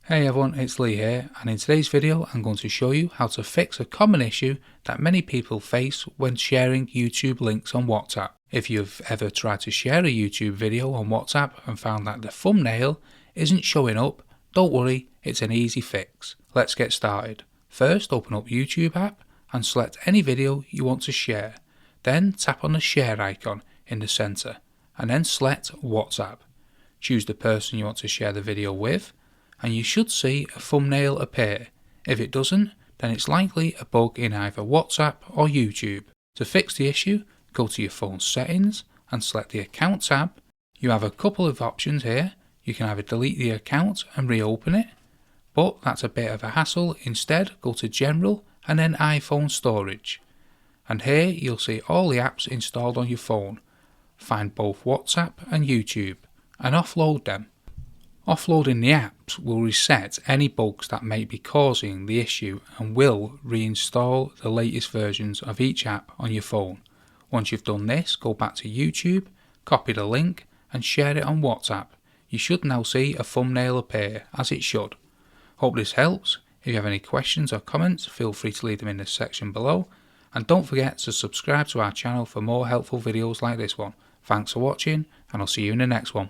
Hey everyone, it's Lee here, and in today's video I'm going to show you how to fix a common issue that many people face when sharing YouTube links on WhatsApp. If you've ever tried to share a YouTube video on WhatsApp and found that the thumbnail isn't showing up, don't worry, it's an easy fix. Let's get started. First, open up YouTube app and select any video you want to share. Then tap on the share icon in the center and then select WhatsApp. Choose the person you want to share the video with, and you should see a thumbnail appear. If it doesn't, then it's likely a bug in either WhatsApp or YouTube. To fix the issue, go to your phone settings and select the account tab. You have a couple of options here. You can either delete the account and reopen it, but that's a bit of a hassle. Instead, go to General and then iPhone Storage. And here you'll see all the apps installed on your phone. Find both WhatsApp and YouTube and offload them. Offloading the apps will reset any bugs that may be causing the issue and will reinstall the latest versions of each app on your phone. Once you've done this, go back to YouTube, copy the link and share it on WhatsApp. You should now see a thumbnail appear, as it should. Hope this helps. If you have any questions or comments, feel free to leave them in the section below. And don't forget to subscribe to our channel for more helpful videos like this one. Thanks for watching, and I'll see you in the next one.